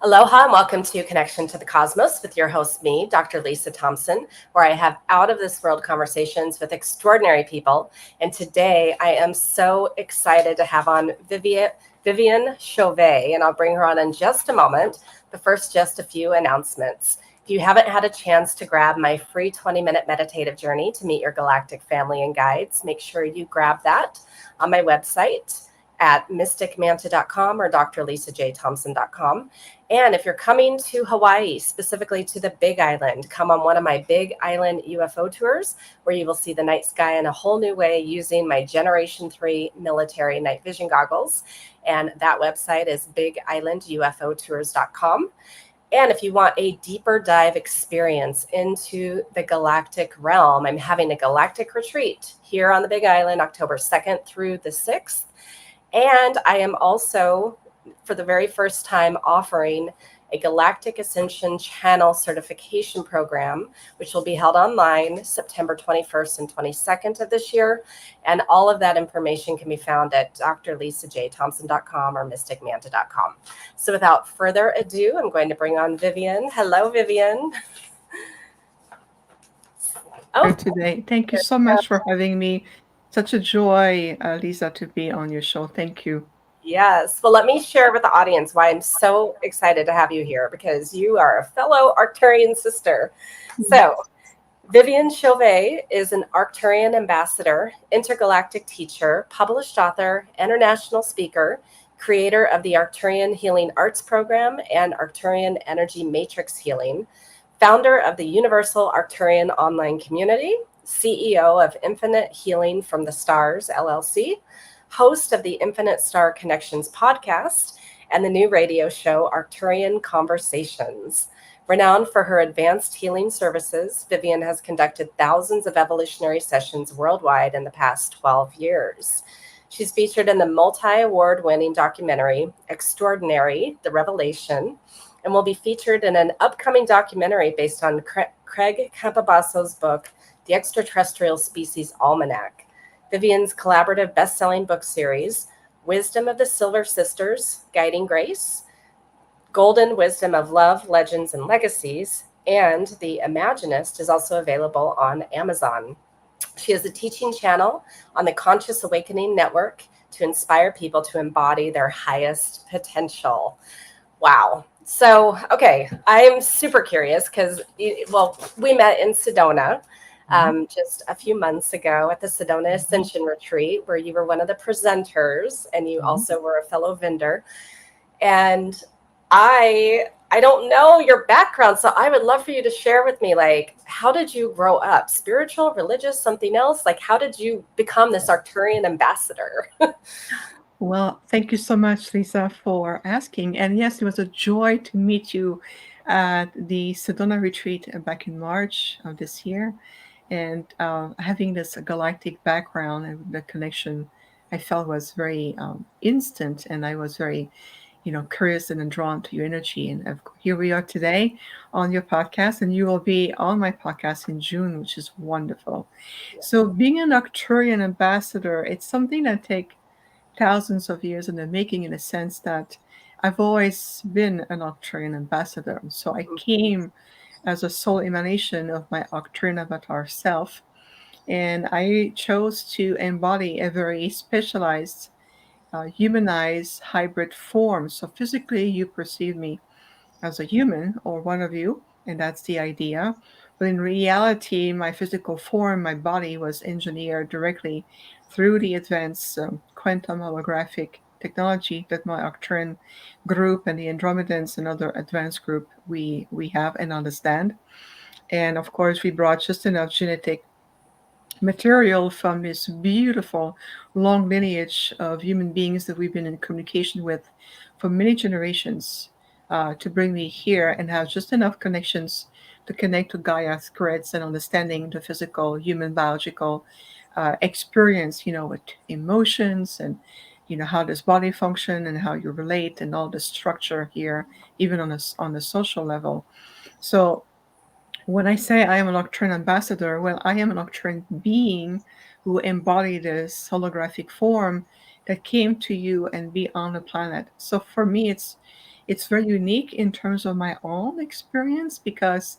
Aloha and welcome to Connection to the Cosmos with your host, me, Dr. Lisa Thompson, where I have out of this world conversations with extraordinary people. And today I am so excited to have on Viviane Chauvet, and I'll bring her on in just a moment. But first, just a few announcements. If you haven't had a chance to grab my free 20-minute meditative journey to meet your galactic family and guides, make sure you grab that on my website at mysticmanta.com or drlisajthompson.com. And if you're coming to Hawaii, specifically to the Big Island, come on one of my Big Island UFO tours where you will see the night sky in a whole new way using my Generation 3 military night vision goggles. And that website is bigislandufotours.com. And if you want a deeper dive experience into the galactic realm, I'm having a galactic retreat here on the Big Island, October 2nd through the 6th. And I am also, for the very first time, offering a Galactic Ascension Channel certification program, which will be held online September 21st and 22nd of this year. And all of that information can be found at drlisajthompson.com or mysticmanta.com. So without further ado, I'm going to bring on Viviane. Hello, Viviane. Today. Thank you so much for having me. Such a joy, Lisa, to be on your show. Thank you. Yes. Well, let me share with the audience why I'm so excited to have you here, because you are a fellow Arcturian sister. So Viviane Chauvet is an Arcturian Ambassador, Intergalactic Teacher, published author, international speaker, creator of the Arcturian Healing Arts Program and Arcturian Energy Matrix Healing, founder of the Universal Arcturian Online Community, CEO of Infinite Healing from the Stars, LLC, host of the Infinite Star Connections podcast, and the new radio show, Arcturian Conversations. Renowned for her advanced healing services, Viviane has conducted thousands of evolutionary sessions worldwide in the past 12 years. She's featured in the multi-award-winning documentary, Extraordinary, The Revelation, and will be featured in an upcoming documentary based on Craig Campabasso's book, The Extraterrestrial Species Almanac. Viviane's collaborative best-selling book series, Wisdom of the Silver Sisters, Guiding Grace, Golden Wisdom of Love, Legends, and Legacies, and The Imaginist is also available on Amazon. She has a teaching channel on the Conscious Awakening Network to inspire people to embody their highest potential. Wow. So, okay, I'm super curious because, we met in Sedona just a few months ago at the Sedona Ascension Retreat, where you were one of the presenters and you also were a fellow vendor. And I don't know your background, so I would love for you to share with me, like, how did you grow up? Spiritual, religious, something else? Like, how did you become this Arcturian ambassador? Well, thank you so much, Lisa, for asking. And yes, it was a joy to meet you at the Sedona retreat back in March of this year. And having this galactic background and the connection I felt was very instant. And I was very, curious and drawn to your energy. And here we are today on your podcast, and you will be on my podcast in June, which is wonderful. So being an Arcturian ambassador, it's something that takes thousands of years in the making, in a sense that I've always been an Arcturian ambassador. So I came as a soul emanation of my Arcturian avatar self, and I chose to embody a very specialized, humanized hybrid form. So physically, you perceive me as a human or one of you, and that's the idea. But in reality, my physical form, my body was engineered directly through the advanced quantum holographic technology that my Arcturian group and the Andromedans and other advanced group we have and understand. And of course, we brought just enough genetic material from this beautiful long lineage of human beings that we've been in communication with for many generations, to bring me here and have just enough connections to connect to Gaia's threads and understanding the physical, human, biological experience, with emotions and, how does body function and how you relate and all the structure here, even on the social level. So when I say I am an Arcturian ambassador, well, I am an Arcturian being who embodied this holographic form that came to you and be on the planet. So for me, it's it's very unique in terms of my own experience because,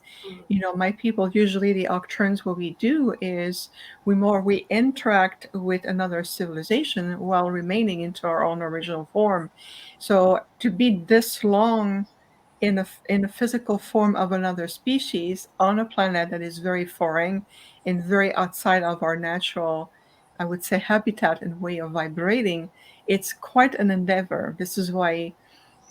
my people, usually the Arcturians, what we do is we interact with another civilization while remaining into our own original form. So to be this long in a physical form of another species on a planet that is very foreign and very outside of our natural, I would say, habitat and way of vibrating, it's quite an endeavor. This is why,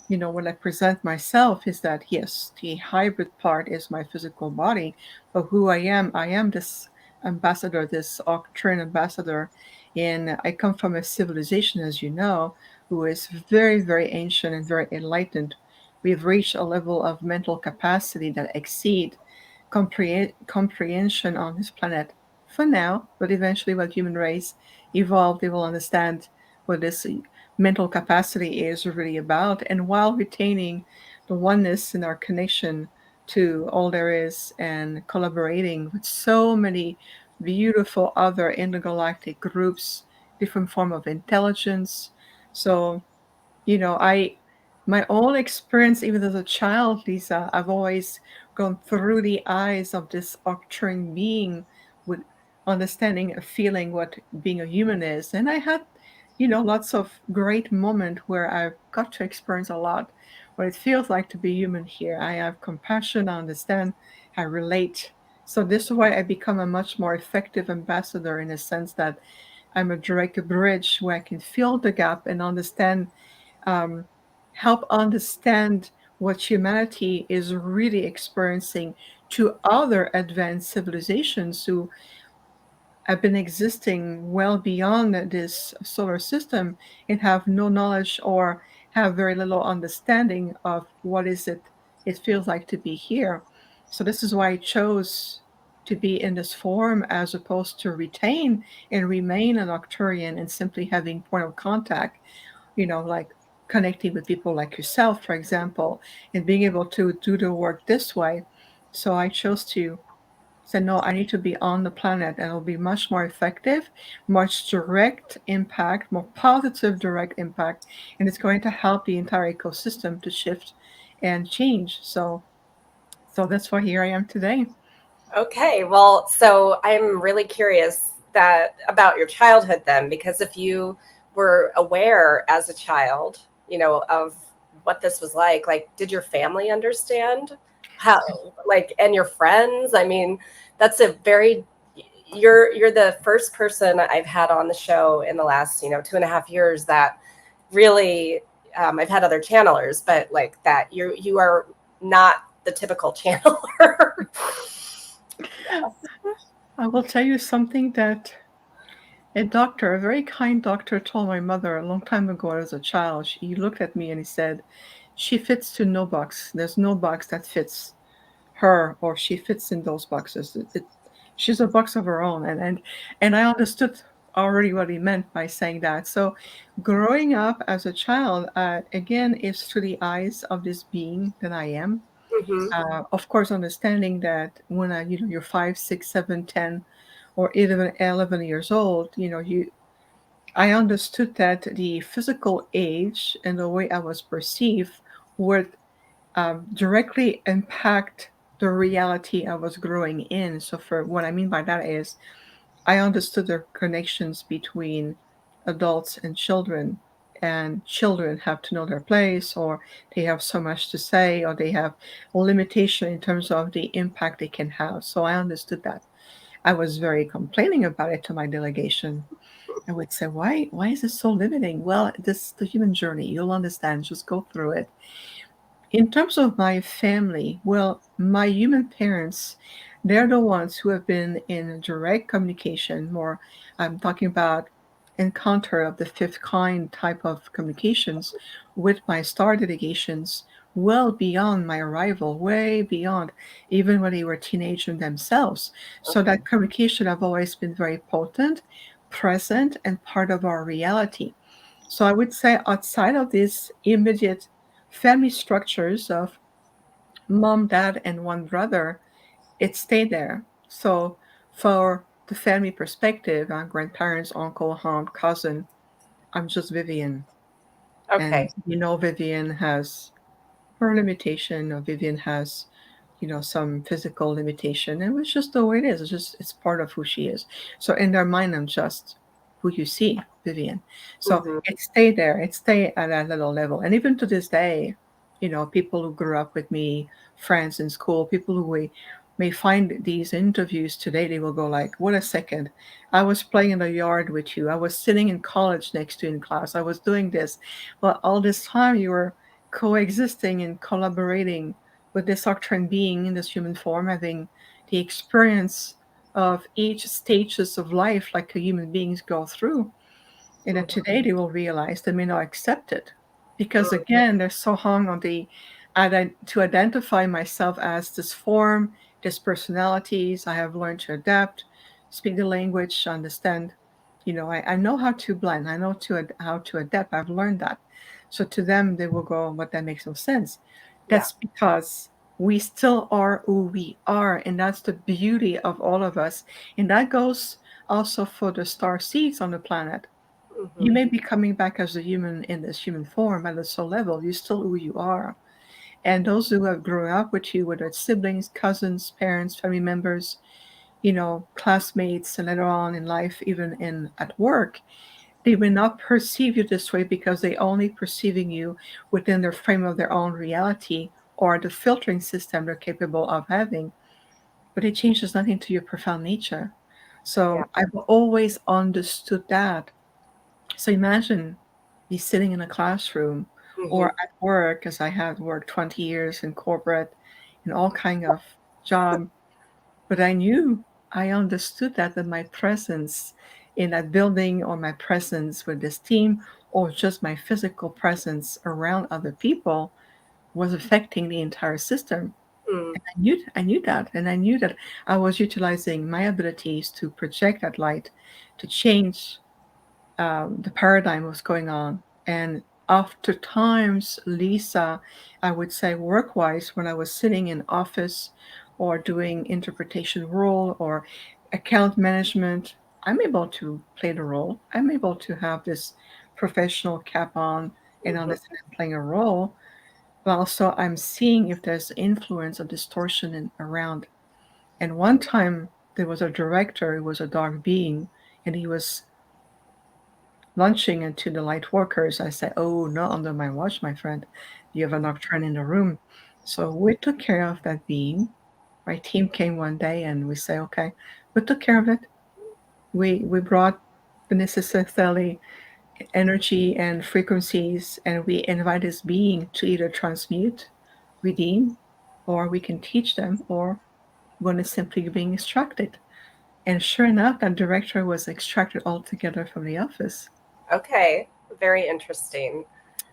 when I present myself, is that yes, the hybrid part is my physical body, but who I am this ambassador, this Arcturian ambassador, and I come from a civilization, as you know, who is very, very ancient and very enlightened. We've reached a level of mental capacity that exceed comprehension on this planet for now, but eventually, when human race evolve, they will understand what this mental capacity is really about, and while retaining the oneness in our connection to all there is and collaborating with so many beautiful other intergalactic groups, different form of intelligence. So, I my own experience, even as a child, Lisa, I've always gone through the eyes of this Arcturian being with understanding and feeling what being a human is. And I had, lots of great moments where I've got to experience a lot what it feels like to be human here. I have compassion, I understand, I relate. So this is why I become a much more effective ambassador in a sense that I'm a direct bridge where I can fill the gap and understand, um, help understand what humanity is really experiencing to other advanced civilizations who have been existing well beyond this solar system and have no knowledge or have very little understanding of what is it feels like to be here. So this is why I chose to be in this form as opposed to retain and remain an Arcturian and simply having point of contact, like connecting with people like yourself, for example, and being able to do the work this way. So I chose to say, no, I need to be on the planet and it'll be much more effective, much direct impact, more positive direct impact, and it's going to help the entire ecosystem to shift and change. So that's why here I am today. Okay, well, so I'm really curious that about your childhood then, because if you were aware as a child, of what this was like, did your family understand how, like, and your friends? I mean, that's a very, you're the first person I've had on the show in the last, 2.5 years that really, I've had other channelers, but like that you are not the typical channeler. I will tell you something that a very kind doctor, told my mother a long time ago as a child. He looked at me and he said, she fits to no box. There's no box that fits her or she fits in those boxes. She's a box of her own, and I understood already what he meant by saying that. So, growing up as a child, again, is through the eyes of this being that I am. Hmm. Of course, understanding that when you're 5, 6, 7, 10, or even 11 years old, I understood that the physical age and the way I was perceived would directly impact the reality I was growing in. So, for what I mean by that is, I understood the connections between adults and children have to know their place, or they have so much to say, or they have a limitation in terms of the impact they can have. So, I understood that. I was very complaining about it to my delegation. I would say, why is this so limiting? Well, this is the human journey. You'll understand. Just go through it. In terms of my family, well, my human parents, they're the ones who have been in direct communication. More, I'm talking about encounter of the fifth kind type of communications with my star delegations well beyond my arrival, way beyond even when they were teenagers themselves. So Okay. that communication have always been very potent, present, and part of our reality. So I would say outside of these immediate family structures of mom, dad, and one brother, it stayed there. So for the family perspective, grandparents, uncle, aunt, cousin, I'm just Vivian. And Okay. Vivian has her limitation. Vivian has, some physical limitation, and it's just the way it is. It's part of who she is. So in their mind, I'm just who you see, Vivian. So Mm-hmm. it stayed there. It stayed at that little level, and even to this day, people who grew up with me, friends in school, people who we may find these interviews today, they will go like, "What a second! I was playing in the yard with you. I was sitting in college next to you in class. I was doing this. But all this time you were coexisting and collaborating with this Arcturian being in this human form, having the experience of each stages of life like a human beings go through. And that Mm-hmm. today they will realize they may not accept it. Because again, they're so hung on to identify myself as this form, this personalities. I have learned to adapt, speak the language, understand. I know how to blend. I know how to adapt. I've learned that. So to them, they will go, but that makes no sense. Yeah. That's because we still are who we are. And that's the beauty of all of us. And that goes also for the star seeds on the planet. You Mm-hmm. may be coming back as a human in this human form at the soul level. You're still who you are. And those who have grown up with you, whether it's siblings, cousins, parents, family members, classmates, and later on in life, even in at work, they will not perceive you this way because they only perceiving you within their frame of their own reality or the filtering system they're capable of having. But it changes nothing to your profound nature. Yeah. So I've always understood that. So imagine me sitting in a classroom or Mm-hmm. at work, as I had worked 20 years in corporate in all kind of job. But I understood that my presence in that building or my presence with this team or just my physical presence around other people was affecting the entire system. Mm-hmm. I knew that, and I knew that I was utilizing my abilities to project that light to change the paradigm was going on. And after times, Lisa, I would say work wise, when I was sitting in office or doing interpretation role or account management, I'm able to play the role. I'm able to have this professional cap on and Mm-hmm. understand I'm playing a role. But also, I'm seeing if there's influence or distortion around. And one time, there was a director who was a dark being, and he was launching into the light workers. I said, "Oh, not under my watch, my friend. You have a nocturne in the room." So we took care of that being. My team came one day and we say, "Okay, we took care of it. We brought the necessary energy and frequencies, and we invite this being to either transmute, redeem, or we can teach them, or one is simply being extracted." And sure enough, that director was extracted altogether from the office. Okay. Very interesting.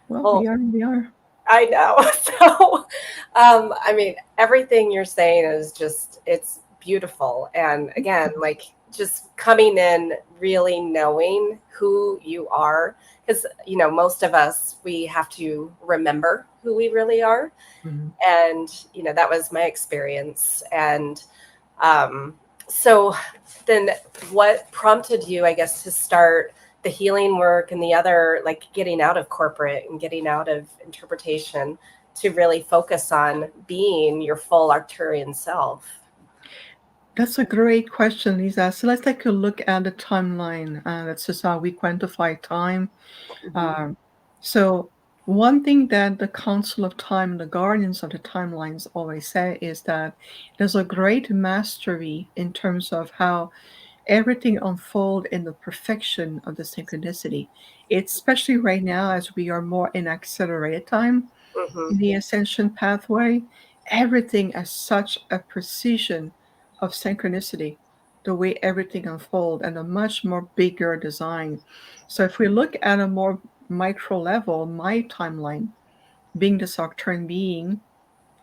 Well, Well, we are. I know. So, I mean, everything you're saying is just, it's beautiful. And again, like just coming in, really knowing who you are. Because, most of us, we have to remember who we really are. Mhm. And, that was my experience. And um, so then what prompted you, I guess, to start the healing work and the other, like getting out of corporate and getting out of interpretation to really focus on being your full Arcturian self? That's a great question, Lisa. So let's take a look at the timeline. That's just how we quantify time. Hmm. Um, so one thing that the Council of Time, the guardians of the timelines always say is that there's a great mastery in terms of how everything unfold in the perfection of the synchronicity. It's especially right now as we are more in accelerated time Hmm. in the ascension pathway, everything has such a precision of synchronicity, the way everything unfolds, and a much more bigger design. So if we look at a more micro level, my timeline, being this Arcturian being,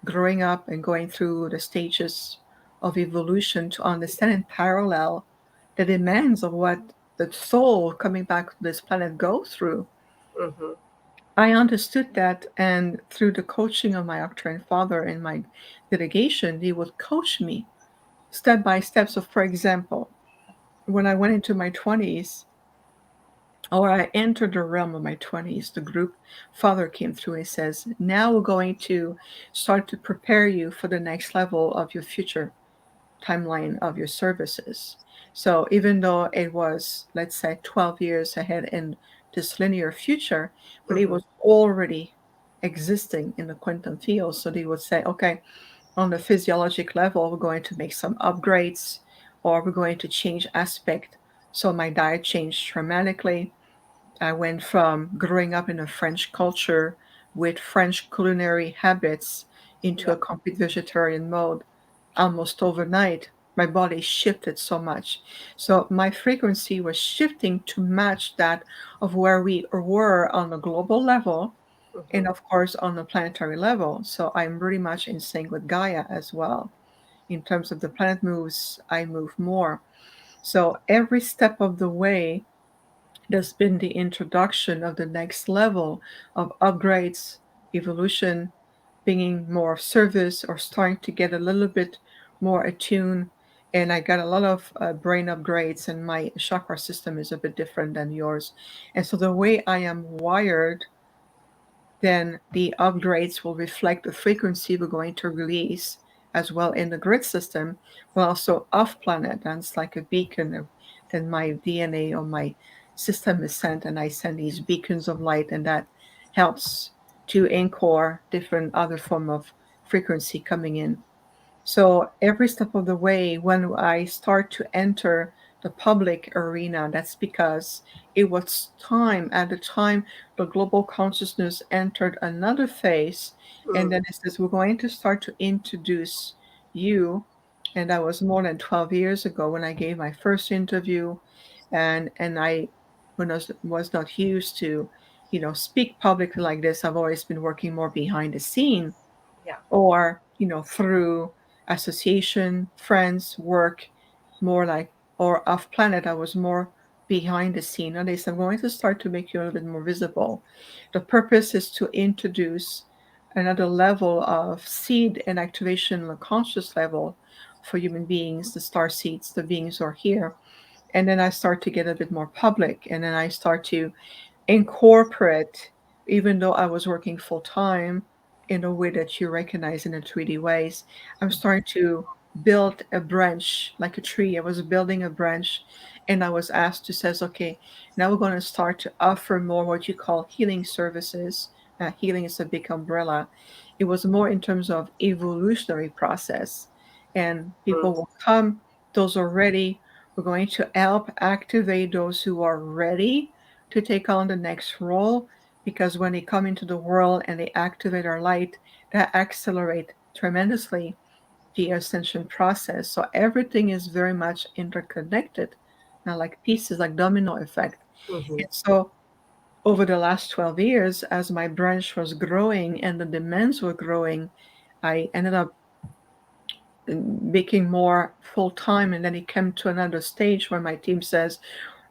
growing up and going through the stages of evolution to understand in parallel the demands of what the soul coming back to this planet go through. Hmm. I understood that, and through the coaching of my Arcturian father in my delegation, he would coach me step by step. So, for example, when I went into my 20s, or I entered the realm of my 20s, the group father came through and says, now we're going to start to prepare you for the next level of your future timeline of your services. So even though it was, let's say, 12 years ahead in this linear future, but it Mm-hmm. was already existing in the quantum field. So they would say, okay, on the physiologic level, we're going to make some upgrades or we're going to change aspect. So my diet changed dramatically. I went from growing up in a French culture with French culinary habits into Yeah. a complete vegetarian mode almost overnight. My body shifted so much. So my frequency was shifting to match that of where we were on a global level Mm-hmm. and, of course, on a planetary level. So I'm pretty much in sync with Gaia as well. In terms of the planet moves, I move more. So every step of the way, there's been the introduction of the next level of upgrades, evolution, bringing more service or starting to get a little bit more attuned. And I got a lot of brain upgrades, and my chakra system is a bit different than yours. And so the way I am wired, then the upgrades will reflect the frequency we're going to release as well in the grid system, but also off planet. And it's like a beacon. Then my DNA or my system is sent, and I send these beacons of light, and that helps to encore different other form of frequency coming in. So every step of the way, when I start to enter the public arena, that's because it was time at the time the global consciousness entered another phase. And Mm. then it says, we're going to start to introduce you. And that was more than 12 years ago when I gave my first interview. And I, when was not used to, speak publicly like this, I've always been working more behind the scene Yeah. or through association, friends, work, more like, or off planet. I was more behind the scene. And they said, I'm going to start to make you a little bit more visible. The purpose is to introduce another level of seed and activation on a conscious level for human beings. The star seeds, the beings are here. And then I start to get a bit more public, and then I start to incorporate, even though I was working full time in a way that you recognize in the 3D ways, I'm starting to build a branch like a tree. I was building a branch, and I was asked to says, okay, now we're going to start to offer more what you call healing services. Healing is a big umbrella. It was more in terms of evolutionary process, and Mm. people will come, those are ready. We're going to help activate those who are ready to take on the next role, because when they come into the world and they activate our light, that accelerate tremendously the ascension process. So everything is very much interconnected, now like pieces, like domino effect. Mm-hmm. And so over the last 12 years, as my branch was growing and the demands were growing, I ended up making more full time. And then it came to another stage where my team says,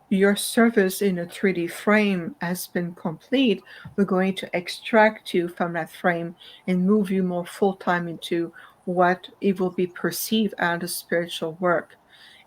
your service in a 3D frame has been complete. We're going to extract you from that frame and move you more full time into what it will be perceived as a spiritual work.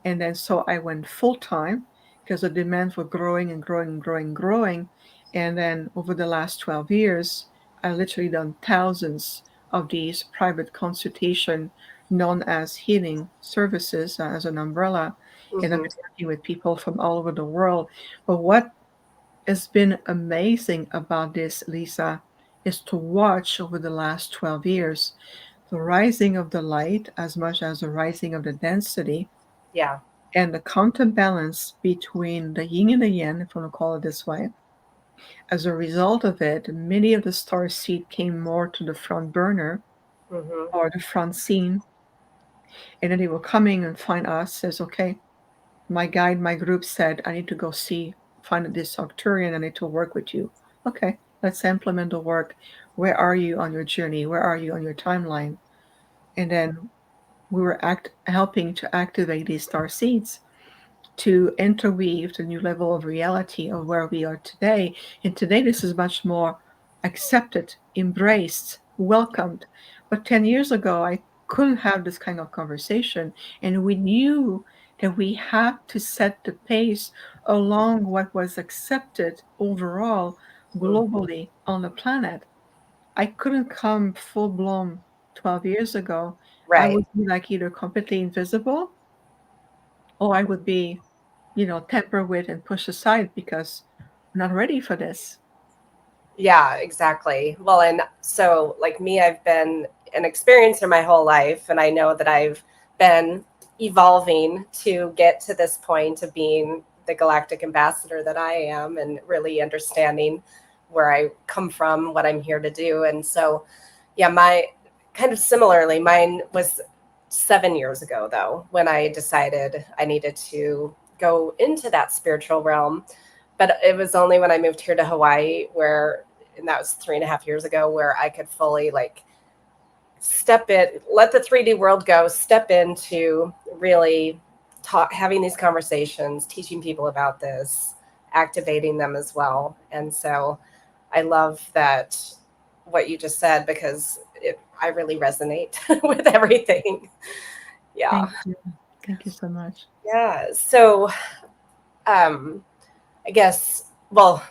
And then so I went full time because the demands were growing and growing and growing and growing. And then over the last 12 years, I literally done thousands of these private consultation known as healing services as an umbrella. And I've Mm-hmm. been working with people from all over the world. But what has been amazing about this, Lisa, is to watch over the last 12 years the rising of the light as much as the rising of the density Yeah. and the counterbalance between the yin and the yang, if you want to call it this way. As a result of it, many of the star seed came more to the front burner Mm-hmm. or the front scene, and then they were coming and find us, says, okay, my guide, my group said, I need to go find this Arcturian, I need to work with you. Okay, let's implement the work. Where are you on your journey? Where are you on your timeline? And then we were helping to activate these star seeds to interweave the new level of reality of where we are today. And today, this is much more accepted, embraced, welcomed. But 10 years ago, I couldn't have this kind of conversation. And we knew that we had to set the pace along what was accepted overall Mhm. globally on the planet. I couldn't come full blown 12 years ago. I Right. would be like either completely invisible or I would be, tampered with and pushed aside because I'm not ready for this. Yeah, exactly. Well, and so like me, I've been an experiencer my whole life, and I know that I've been evolving to get to this point of being the galactic ambassador that I am and really understanding where I come from, what I'm here to do. And so, yeah, my kind of similarly, mine was 7 years ago, though, when I decided I needed to go into that spiritual realm. But it was only when I moved here to Hawaii where, and that was 3.5 years ago, where I could fully like step in, let the 3D world go, step into really talk, having these conversations, teaching people about this, activating them as well. And so I love that what you just said because I really resonate with everything. Yeah. Thank you. Thank you so much. Yeah. So um, I guess, well,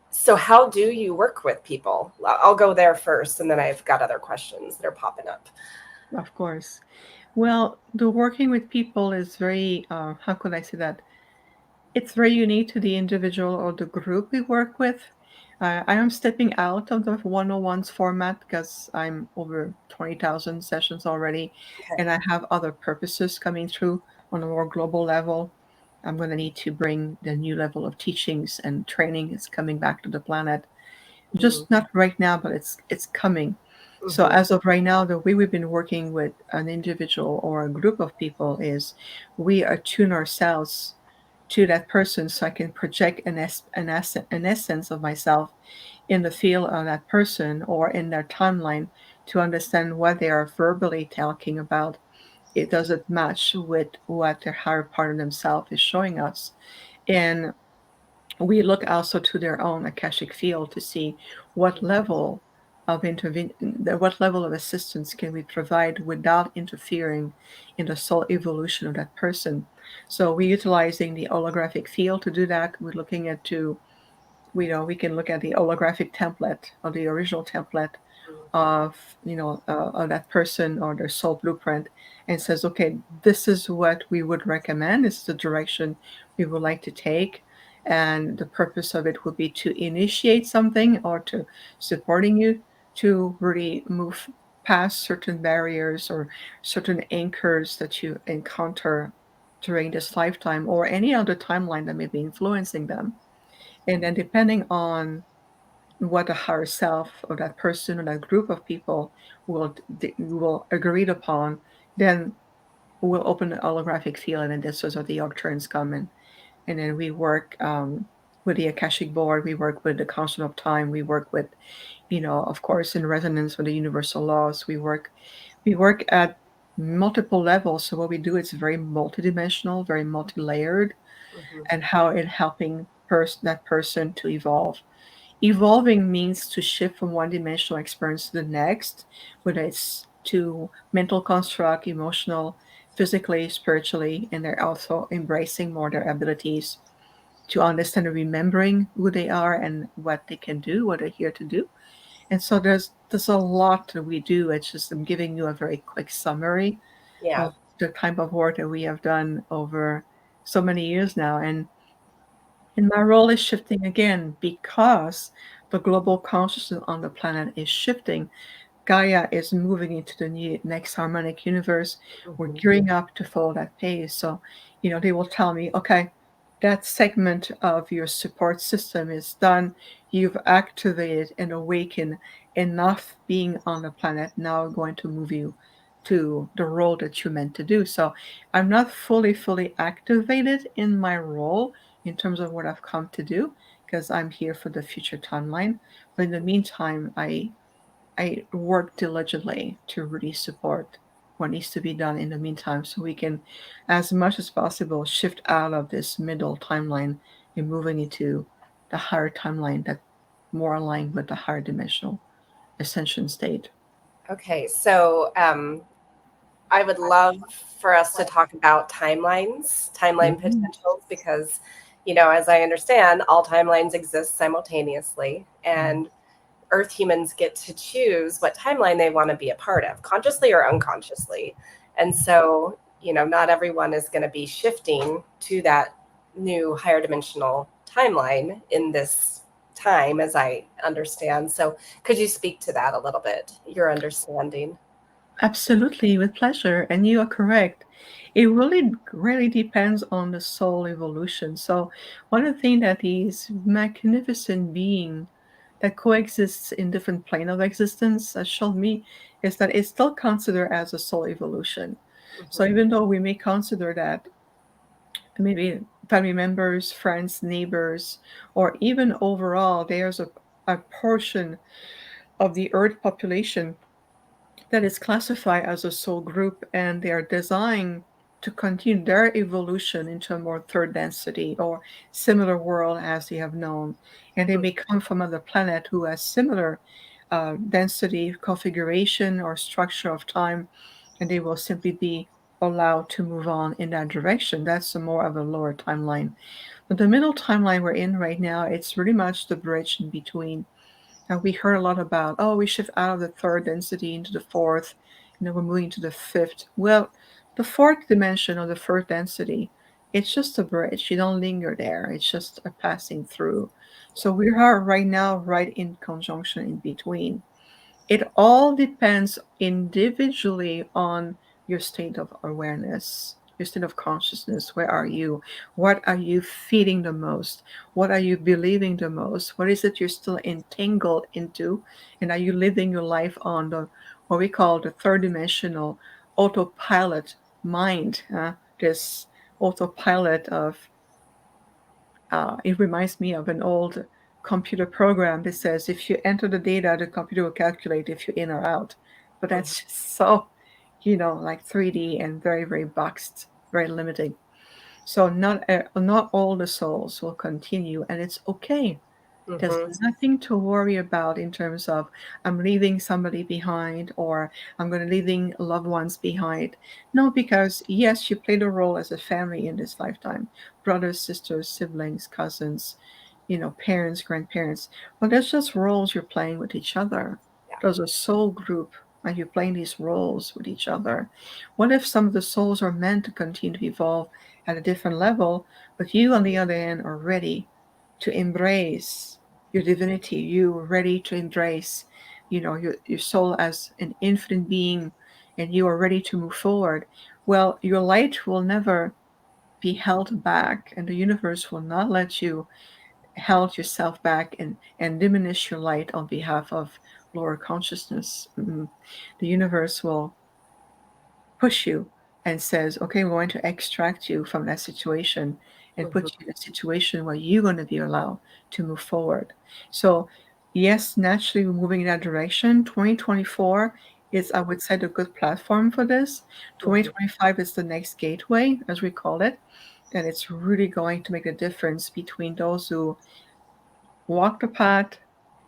so how do you work with people? I'll go there first, and then I've got other questions that are popping up. Of course. Well, the working with people is very, how could I say that? It's very unique to the individual or the group we work with. I am stepping out of the one-on-ones format because I'm over 20,000 sessions already, Okay. and I have other purposes coming through on a more global level. I'm going to need to bring the new level of teachings and training is coming back to the planet. Mm-hmm. Just not right now, but it's coming. So Mm-hmm. as of right now, the way we've been working with an individual or a group of people is we attune ourselves to that person so I can project an essence of myself in the field of that person or in their timeline to understand what they are verbally talking about. It doesn't match with what their higher part of themselves is showing us. And we look also to their own akashic field to see what level of what level of assistance can we provide without interfering in the soul evolution of that person. So we're utilizing the holographic field to do that. We're looking at to we can look at the holographic template or the original template of of that person or their soul blueprint and says, okay, this is what we would recommend, this is the direction we would like to take, and the purpose of it would be to initiate something or to supporting you to really move past certain barriers or certain anchors that you encounter during this lifetime or any other timeline that may be influencing them. And then depending on what the higher self or that person or that group of people will agreed upon, then we'll open the holographic field, and then this is where the Arcturians come in, and then we work with the Akashic board, we work with the constant of time, we work with, of course, in resonance with the universal laws. We work at multiple levels. So what we do is very multidimensional, very multi-layered, Mm-hmm. and how it helping that person to evolve. Evolving means to shift from one dimensional experience to the next, whether it's to mental construct, emotional, physically, spiritually, and they're also embracing more their abilities to understand and remembering who they are and what they can do, what they're here to do. And so there's a lot that we do. It's just I'm giving you a very quick summary Yeah. of the type of work that we have done over so many years now. And my role is shifting again because the global consciousness on the planet is shifting. Gaia is moving into the next harmonic universe. We're Mm-hmm. gearing up to follow that pace. So, they will tell me, okay, that segment of your support system is done. You've activated and awakened enough being on the planet. Now we're going to move you to the role that you're meant to do. So I'm not fully activated in my role in terms of what I've come to do because I'm here for the future timeline. But in the meantime, I work diligently to really support what needs to be done in the meantime so we can, as much as possible, shift out of this middle timeline and moving into the higher timeline that more aligned with the higher dimensional ascension state. Okay. So I would love for us to talk about timelines, timeline Mhm. potentials, because, as I understand, all timelines exist simultaneously, Mm. and Earth humans get to choose what timeline they want to be a part of, consciously or unconsciously. And so, not everyone is going to be shifting to that new higher dimensional timeline in this time, as I understand. So, could you speak to that a little bit, your understanding? Absolutely, with pleasure. And you are correct. It really depends on the soul evolution. So, one of the things that these magnificent being that coexists in different plane of existence has shown me is that it's still considered as a soul evolution. So, Hmm. even though we may consider that maybe family members, friends, neighbors, or even overall, there's a portion of the Earth population that is classified as a soul group, and they are designed to continue their evolution into a more third density or similar world as they have known. And they may come from other planet who has similar density, configuration, or structure of time, and they will simply be allowed to move on in that direction. That's a more of a lower timeline. But the middle timeline we're in right now, it's really much the bridge in between. We heard a lot about, oh, we shift out of the third density into the fourth, we're moving to the fifth. Well, the fourth dimension or the first density, it's just a bridge. You don't linger there. It's just a passing through. So we are right now right in conjunction in between. It all depends individually on your state of awareness, your state of consciousness. Where are you? What are you feeding the most? What are you believing the most? What is it you're still entangled into? And are you living your life on the what we call the third dimensional autopilot mind? This autopilot of it reminds me of an old computer program that says if you enter the data, the computer will calculate if you're in or out. But Hmm. that's just so, like 3D and very, very boxed, very limiting. So not all the souls will continue, and it's okay. There's Hmm. nothing to worry about in terms of I'm leaving somebody behind or I'm going to leaving loved ones behind. No, because yes, you played a role as a family in this lifetime, brothers, sisters, siblings, cousins, parents, grandparents. But that's just roles you're playing with each other. Yeah. There's a soul group and you're playing these roles with each other. What if some of the souls are meant to continue to evolve at a different level, but you on the other end are ready to embrace your divinity, you are ready to embrace, your soul as an infinite being, and you are ready to move forward. Well, your light will never be held back, and the universe will not let you held yourself back and diminish your light on behalf of lower consciousness. The universe will push you and says, okay, we're going to extract you from that situation and put Hmm. you in a situation where you're going to be allowed to move forward. So, yes, naturally, we're moving in that direction. 2024 is, I would say, a good platform for this. Hmm. 2025 is the next gateway, as we call it. And it's really going to make a difference between those who walk the path,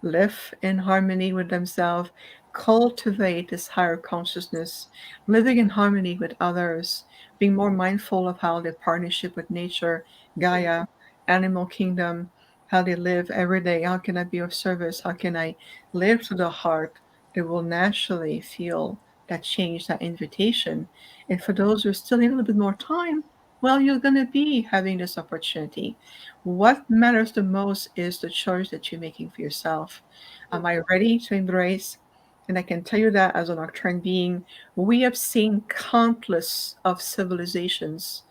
live in harmony with themselves, cultivate this higher consciousness, living in harmony with others, being more mindful of how their partnership with nature, Gaia, animal kingdom, how they live every day. How can I be of service? How can I live to the heart? They will naturally feel that change, that invitation. And for those who still need a little bit more time, well, you're going to be having this opportunity. What matters the most is the choice that you're making for yourself. Am I ready to embrace? And I can tell you that as an Arcturian being, we have seen countless of civilizations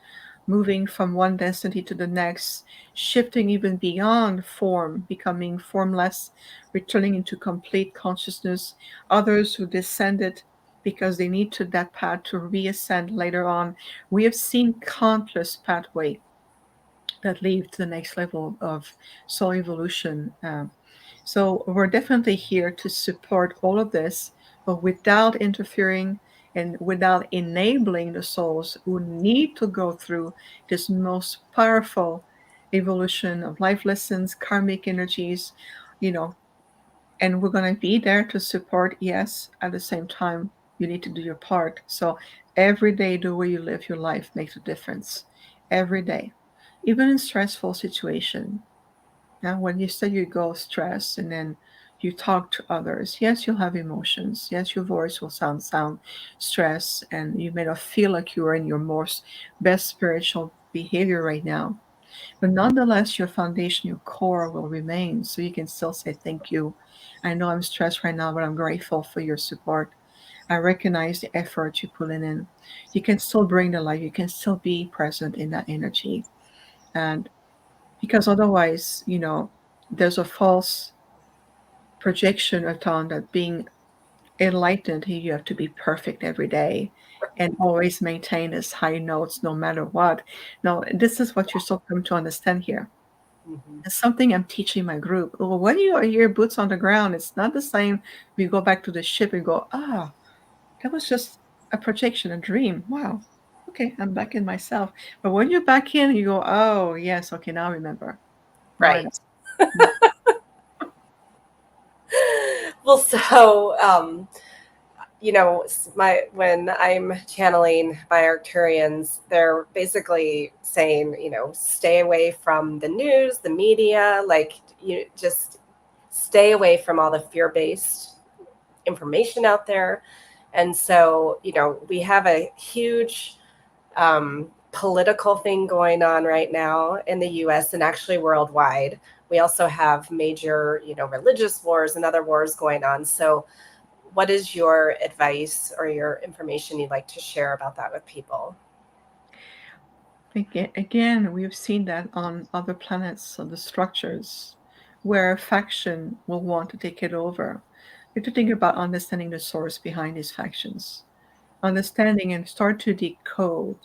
moving from one density to the next, shifting even beyond form, becoming formless, returning into complete consciousness. Others who descended because they need to that path to reascend later on. We have seen countless pathways that lead to the next level of soul evolution. So we're definitely here to support all of this, but without interfering and without enabling the souls who need to go through this most powerful evolution of life lessons, karmic energies, you know, and we're going to be there to support, yes, at the same time. You need to do your part. So every day, the way you live your life makes a difference. Every day, even in stressful situation. Now, when you say you go stress and then you talk to others, yes, you'll have emotions. Yes, your voice will sound stress, and you may not feel like you are in your most best spiritual behavior right now. But nonetheless, your foundation, your core will remain. So you can still say thank you. I know I'm stressed right now, but I'm grateful for your support. I recognize the effort you put in. You can still bring the light. You can still be present in that energy. And because otherwise, there's a false projection upon that being enlightened, you have to be perfect every day and always maintain this high notes no matter what. No, this is what you're still coming to understand here. Mhm. It's something I'm teaching my group. Well, when you are your boots on the ground, it's not the same. We go back to the ship and go, that was just a projection, a dream. Wow. Okay, I'm back in myself. But when you're back in, you go, oh, yes, okay, now I remember. Now I know. Right. Well, so my when I'm channeling my Arcturians, they're basically saying, stay away from the news, the media, like you just stay away from all the fear-based information out there. And so, we have a huge political thing going on right now in the US and actually worldwide. We also have major, religious wars and other wars going on. So, what is your advice or your information you'd like to share about that with people? Again, we've seen that on other planets, on the structures, where a faction will want to take it over. You have to think about understanding the source behind these factions, understanding and start to decode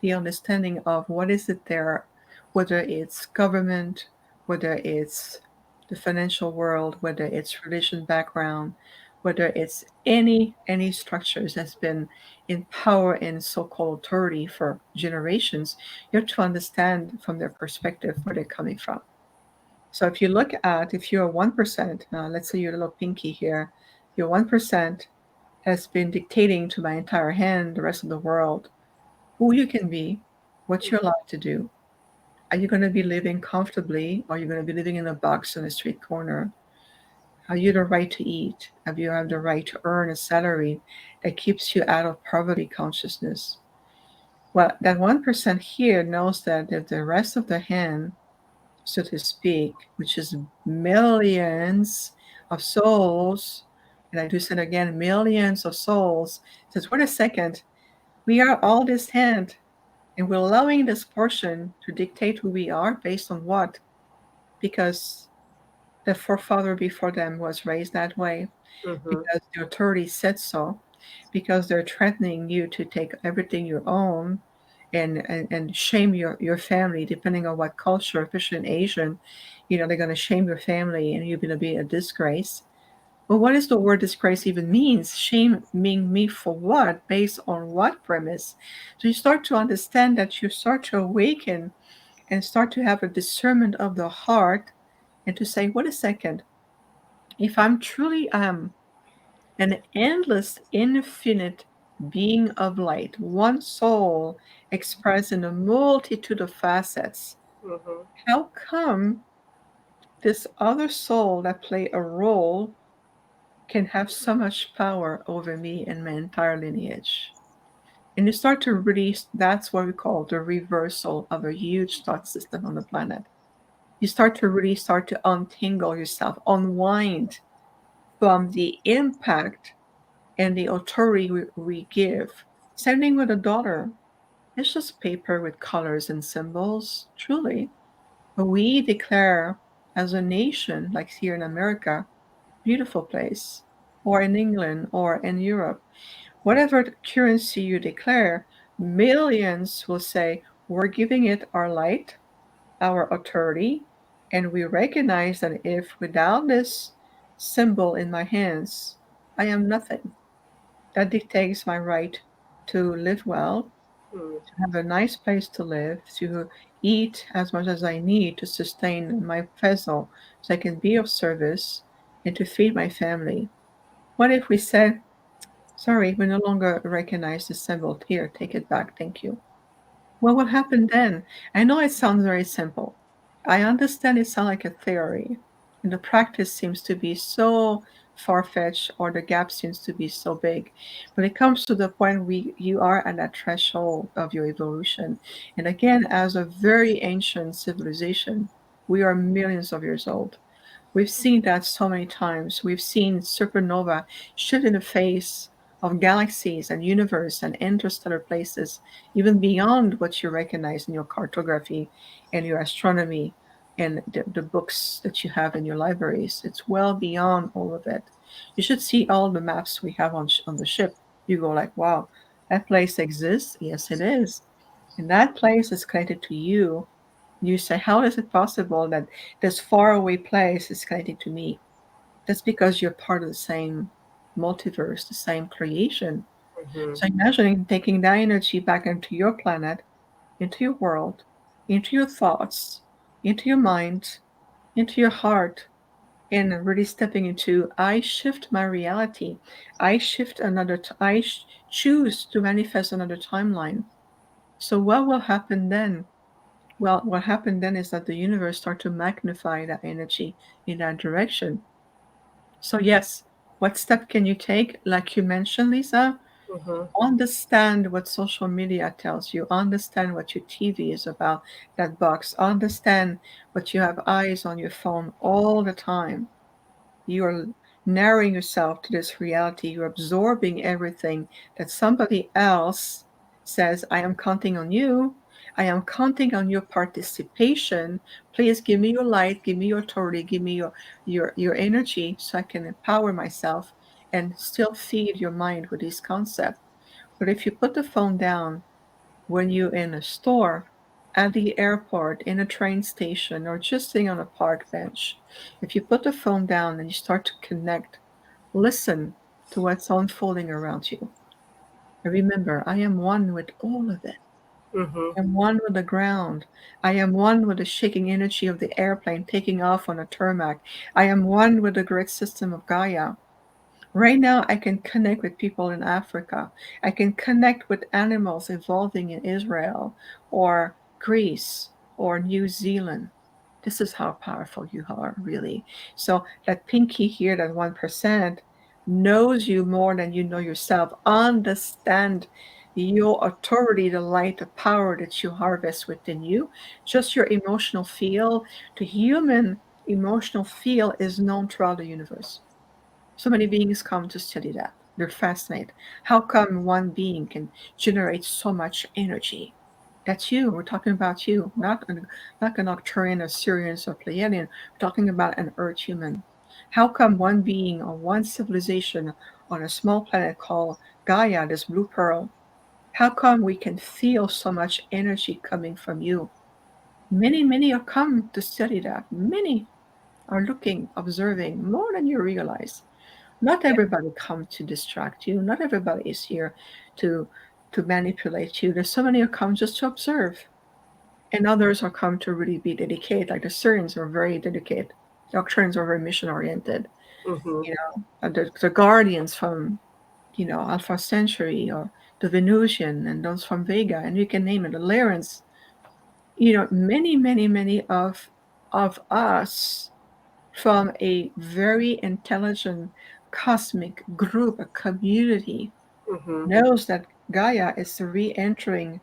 the understanding of what is it there, whether it's government, whether it's the financial world, whether it's religion background, whether it's any structures that's been in power in so-called authority for generations. You have to understand from their perspective where they're coming from. So if you're 1%, let's say you're a little pinky here, your 1% has been dictating to my entire hand, the rest of the world, who you can be, what you're allowed to do. Are you going to be living comfortably? Or are you going to be living in a box on a street corner? Have you the right to eat? Have you have the right to earn a salary that keeps you out of poverty consciousness? Well, that 1% here knows that if the rest of the hand, so to speak, which is millions of souls, and I do say it again, millions of souls, says, wait a second, we are all this hand. And we're allowing this portion to dictate who we are based on what? Because the forefather before them was raised that way, Hmm. because the authority said so, because they're threatening you to take everything you own and shame your family, depending on what culture, especially in Asian, they're going to shame your family and you're going to be a disgrace. Well, what does the word disgrace even means? Shaming me for what? Based on what premise? So you start to understand that you start to awaken and start to have a discernment of the heart and to say, wait a second, if I'm truly an endless, infinite being of light, one soul expressed in a multitude of facets, Hmm. how come this other soul that play a role can have so much power over me and my entire lineage? And you start to release, that's what we call the reversal of a huge thought system on the planet. You start to really start to untangle yourself, unwind from the impact and the authority we give. Same thing with a daughter. It's just paper with colors and symbols, truly. But we declare as a nation, like here in America, beautiful place, or in England, or in Europe, whatever currency you declare, millions will say, we're giving it our light, our authority, and we recognize that if without this symbol in my hands, I am nothing. That dictates my right to live well, to have a nice place to live, to eat as much as I need to sustain my vessel so I can be of service and to feed my family. What if we said, Sorry, we no longer recognize the symbol. Here, take it back. Thank you. What will happen then? I know it sounds very simple. I understand it sounds like a theory, and the practice seems to be so far-fetched, or the gap seems to be so big. But it comes to the point you are at that threshold of your evolution. And again, as a very ancient civilization, we are millions of years old. We've seen that so many times. We've seen supernova shoot in the face of galaxies and universe and interstellar places, even beyond what you recognize in your cartography and your astronomy and the books that you have in your libraries. It's well beyond all of it. You should see all the maps we have on the ship. You go like, wow, that place exists? Yes, it is. And that place is connected to you. You say, how is it possible that this faraway place is connected to me? That's because you're part of the same multiverse, the same creation. Mm-hmm. So imagining taking that energy back into your planet, into your world, into your thoughts, into your mind, into your heart, and really stepping into I shift my reality. I shift choose to manifest another timeline. So what will happen then? Well, what happened then is that the universe started to magnify that energy in that direction. So, yes, what step can you take? Like you mentioned, Lisa, Mm-hmm. understand what social media tells you, understand what your TV is about, that box, understand what you have eyes on your phone all the time. You're narrowing yourself to this reality. You're absorbing everything that somebody else says, I am counting on you. I am counting on your participation. Please give me your light, give me your authority, give me your energy so I can empower myself and still feed your mind with this concept. But if you put the phone down when you're in a store, at the airport, in a train station, or just sitting on a park bench, if you put the phone down and you start to connect, listen to what's unfolding around you. And remember, I am one with all of it. Mm-hmm. I am one with the ground. I am one with the shaking energy of the airplane taking off on a tarmac. I am one with the great system of Gaia. Right now, I can connect with people in Africa. I can connect with animals evolving in Israel or Greece or New Zealand. This is how powerful you are, really. So, that pinky here, that 1%, knows you more than you know yourself. Understand your authority, the light, the power that you harvest within you. Just your emotional field. The human emotional field is known throughout the universe. So many beings come to study that. They're fascinated. How come one being can generate so much energy? That's you. We're talking about you, not an Arcturian or Syrian or Pleiadian. We're talking about an Earth human. How come one being or one civilization on a small planet called Gaia, this blue pearl, how come we can feel so much energy coming from you? Many are come to study that. Many are looking, observing more than you realize. Not Yeah. everybody comes to distract you. Not everybody is here to manipulate you. There's so many who come just to observe, and others are come to really be dedicated. Like the Syrians are very dedicated. The Arcturians are very mission oriented. Mm-hmm. You know, the Guardians from Alpha Centauri or the Venusian and those from Vega, and you can name it. The Lyrans. Many of us from a very intelligent cosmic group, a community, Mm-hmm. knows that Gaia is re entering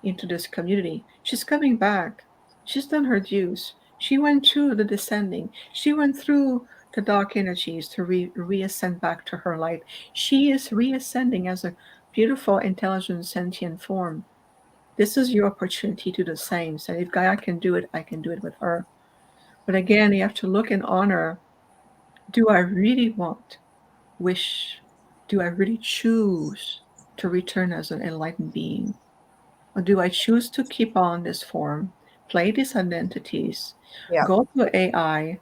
into this community. She's coming back. She's done her dues. She went through the descending. She went through the dark energies to reascend back to her light. She is reascending as a beautiful, intelligent, sentient form. This is your opportunity to do the same. So if Gaia can do it, I can do it with her. But again, you have to look and honor, do I really wish, do I really choose to return as an enlightened being? Or do I choose to keep on this form, play these identities, Yeah. go to AI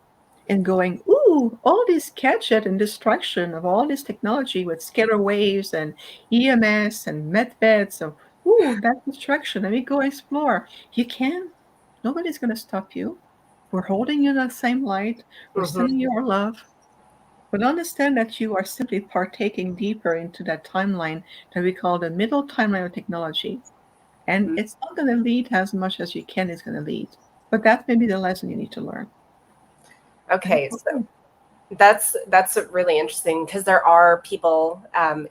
and going, ooh, all this gadget and distraction of all this technology with scalar waves and EMS and medbeds. So, ooh, that distraction. Let me go explore. You can. Nobody's going to stop you. We're holding you in the same light. We're Mm-hmm. sending you our love. But understand that you are simply partaking deeper into that timeline that we call the middle timeline of technology. And Mhm. it's not going to lead as much as you can, it's going to lead. But that may be the lesson you need to learn. And Okay, it's so okay. that's really interesting because there are people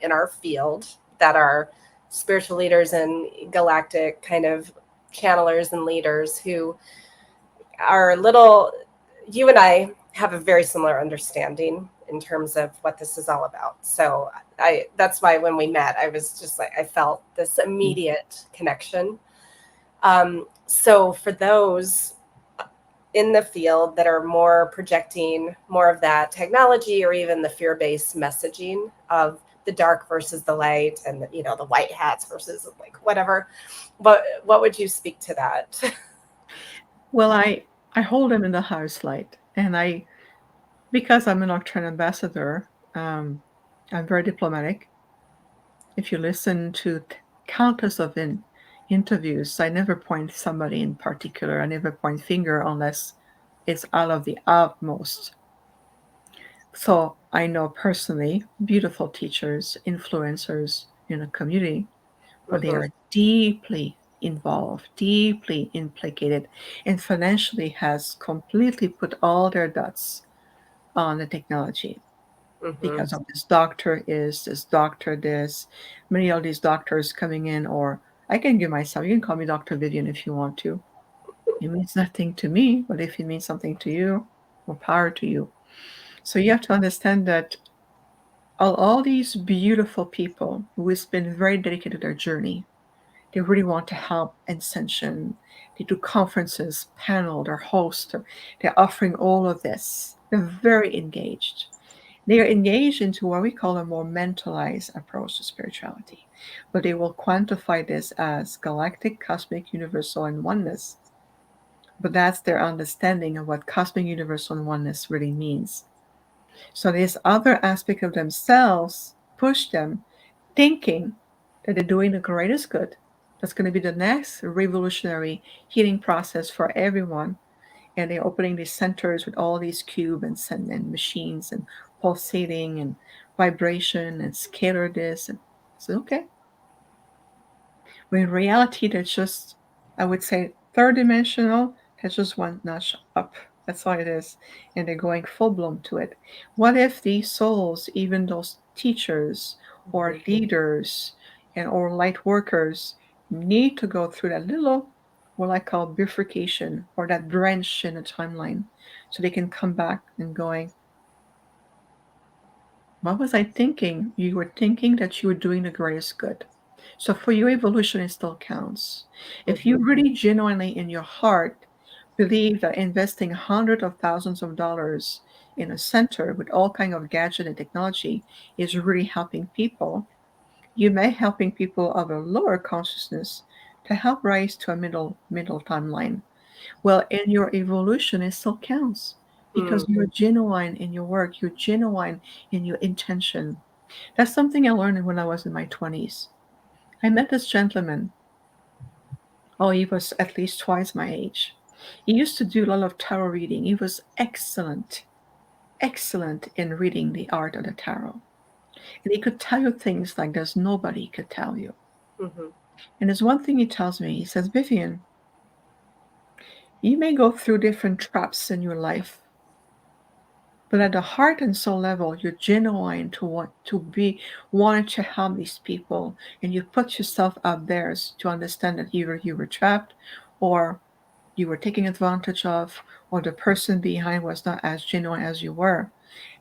in our field that are spiritual leaders and galactic kind of channelers and leaders who are little. You and I have a very similar understanding in terms of what this is all about. So I that's why when we met, I was just like I felt this immediate connection. So for those in the field that are more projecting more of that technology or even the fear-based messaging of the dark versus the light and the white hats versus like whatever, what would you speak to that? Well, I hold them in the highest light. And because I'm an Arcturian ambassador, I'm very diplomatic. If you listen to countless of interviews, I never point somebody in particular. I never point finger unless it's out of the utmost. So I know personally beautiful teachers, influencers in a community, but they Hmm. are deeply involved, deeply implicated, and financially has completely put all their dots on the technology Hmm. because of this doctor is, this doctor this, many of these doctors coming in, or I can give myself, you can call me Dr. Vivian if you want to. It means nothing to me, but if it means something to you, more power to you. So you have to understand that all these beautiful people who has been very dedicated to their journey, they really want to help ascension. They do conferences, panel, they're hosts, they're offering all of this. They're very engaged. They are engaged into what we call a more mentalized approach to spirituality, but they will quantify this as galactic, cosmic, universal, and oneness. But that's their understanding of what cosmic, universal, and oneness really means. So this other aspect of themselves push them thinking that they're doing the greatest good. That's going to be the next revolutionary healing process for everyone. And they're opening these centers with all these cubes and machines and pulsating and vibration and scalar this. And so, okay. When in reality, they're just, I would say, third dimensional. That's just one notch up. That's all it is. And they're going full blown to it. What if these souls, even those teachers or leaders and or light workers, need to go through that little, what I call bifurcation or that branch in the timeline so they can come back and going, what was I thinking? You were thinking that you were doing the greatest good. So for you, evolution it still counts. If you Hmm. really genuinely in your heart believe that investing hundreds of thousands of dollars in a center with all kind of gadget and technology is really helping people, you may helping people of a lower consciousness to help rise to a middle timeline. Well, in your evolution, it still counts because Hmm. you're genuine in your work, you're genuine in your intention. That's something I learned when I was in my 20s. I met this gentleman. Oh, he was at least twice my age. He used to do a lot of tarot reading. He was excellent, excellent in reading the art of the tarot. And he could tell you things like there's nobody could tell you. Hmm. And there's one thing he tells me. He says, Vivian, you may go through different traps in your life, but at the heart and soul level, you're genuine to want to be wanting to help these people, and you put yourself out there to understand that either you were trapped, or you were taken advantage of, or the person behind was not as genuine as you were.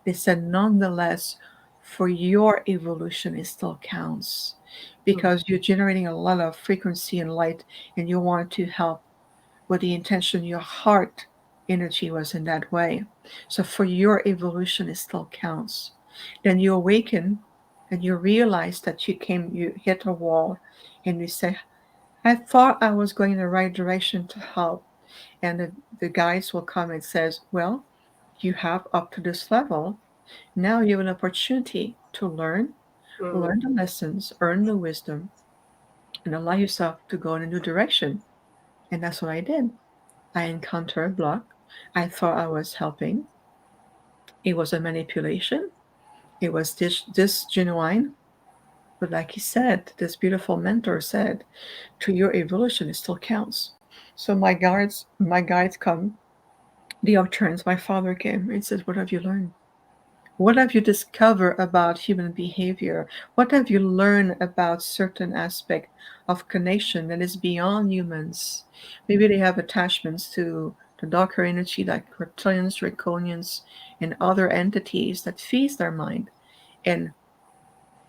They said, nonetheless, for your evolution, it still counts because you're generating a lot of frequency and light, and you want to help with the intention your heart energy was in that way. So for your evolution, it still counts. Then you awaken and you realize that you hit a wall and you say, I thought I was going in the right direction to help. And the guys will come and says, well, you have up to this level. Now you have an opportunity to Hmm. learn the lessons, earn the wisdom, and allow yourself to go in a new direction. And that's what I did. I encountered a block. I thought I was helping. It was a manipulation. It was this genuine. But like he said, this beautiful mentor said, to your evolution, it still counts. So my guides come, the Arcturians, my father came and said, what have you learned? What have you discovered about human behavior? What have you learned about certain aspect of connection that is beyond humans? Maybe they have attachments to the darker energy like reptilians, draconians, and other entities that feast their mind and